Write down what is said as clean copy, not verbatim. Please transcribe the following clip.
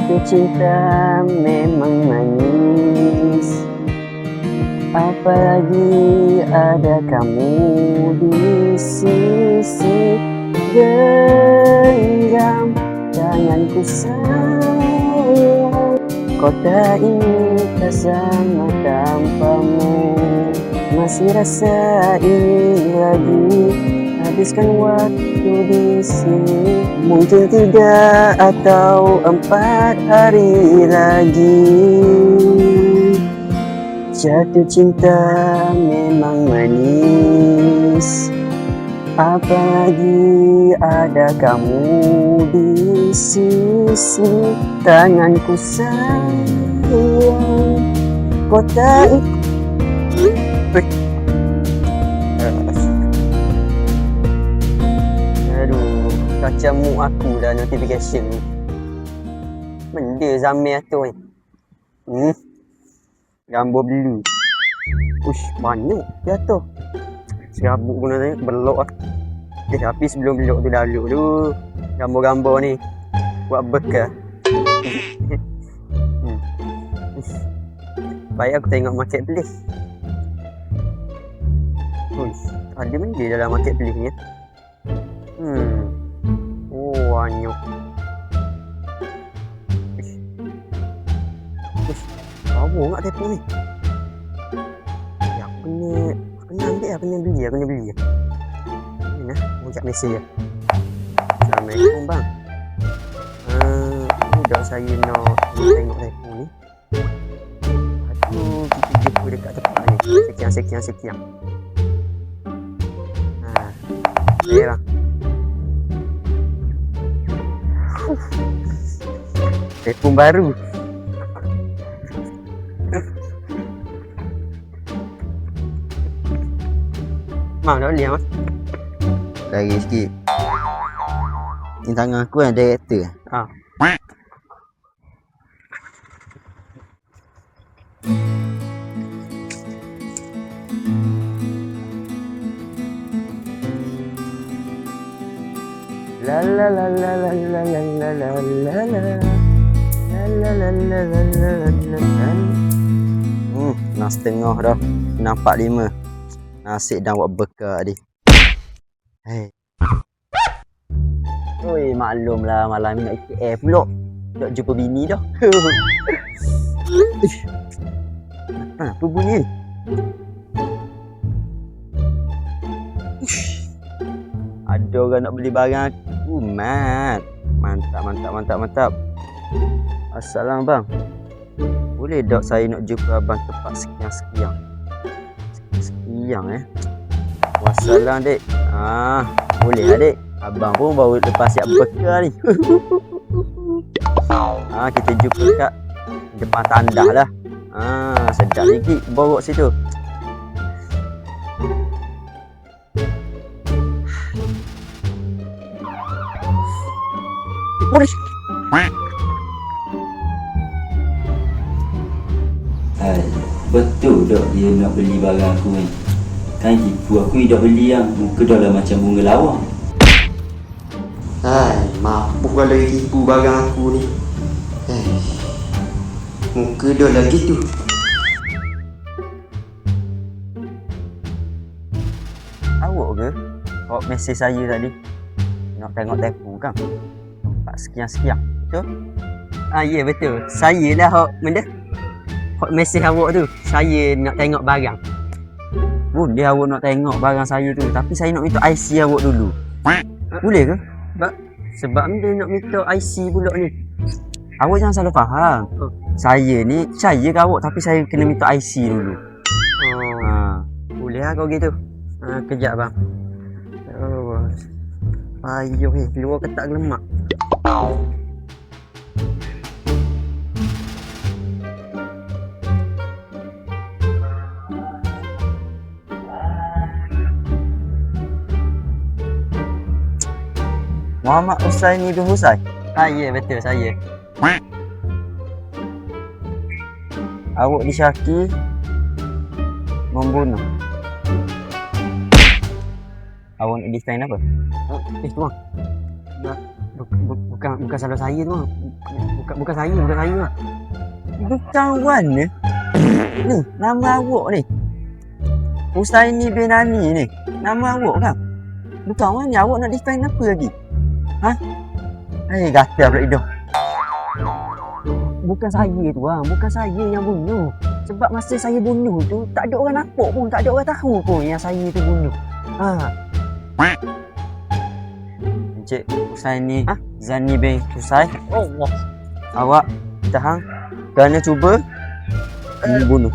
Jatuh cinta memang manis, apalagi ada kamu di sisi. Genggam tanganku sayang, kota ini tak sama tanpamu. Masih rasa ingin lagi habiskan waktu di sini. Mungkin 3 atau 4 hari lagi. Jatuh cinta memang manis, apalagi ada kamu di sisi. Tanganku sayang, kota itu. Aduh, kacau mu aku dah notification ni. Benda Zamir tu ni. Gambar blue. Ush, banyak jatuh. Serabut guna tadi, belok lah. Tapi sebelum belok tu lalu tu gambar-gambar ni buat bekal. Baik aku tengok marketplace. Ada benda dalam marketplace ni. Oh, banyak. Power kat telefon ni. Aku kena ambil lah, kena beli. Ni lah, ujak mesej lah. Assalamualaikum bang. Budak saya nak tengok telefon ni. Aku kita jumpa dekat tempat ni. Sekian. Ya lah. Telefon baru. Mak dah beli mas? Lagi sikit. Ni tangan aku kan director. La la la la la la la la la la la. La la la la la la la la. Nak setengah dah. Nampak 5. Nasib dah buat bekal ni. Hei. Oi, maklumlah malam ni nak IKF pula. Tak jumpa bini dah. Apa bunyi? Ada orang nak beli barang aku, Mat. Mantap. Assalamualaikum bang. Boleh tak saya nak jumpa abang tempat sekian? Wassalam dek. Boleh lah dek. Abang pun baru lepas siap bekal ni. Kita jumpa kat depan tandah lah. Sedap sikit borok situ. Betul tak dia nak beli barang aku ni? Kan tipu aku dah beli yang muka dah lah macam bunga lawang. Mampu kalau tipu barang aku ni. Muka dah lagi tu. Awak ke? Awak mesej saya tadi. Nak tengok telefon kan? Tempat sekian. Betul? Ya betul. Saya lah awak benda. Awak mesej awak tu. Saya nak tengok barang. Boleh awak nak tengok barang saya tu. Tapi saya nak minta IC awak dulu. Boleh ke? Sebab dia nak minta IC pula ni. Awak jangan salah faham. Saya ni percaya ke awak tapi saya kena minta IC dulu. Boleh lah kau gitu. Kejap bang. Payuh keluar ketak lemak. Muhammad Husaini bin Husai? Ya betul saya. Awak disyaki membunuh. Awak nak design apa? Tu bang. Bukan salah saya tu. Bukan saya. Bukan Wan ni. Ni, nama awak ni. Husaini bin Ani ni. Nama awak kan? Bukan Wan ni, awak nak defend apa lagi? Ha? Gatal pula hidung. Bukan saya tu bang, bukan saya yang bunuh. Sebab masa saya bunuh tu, tak ada orang nampak pun, tak ada orang tahu pun yang saya tu bunuh. Encik Husaini Zani bin Husai. Allah. Awak tahan kerana cuba membunuh.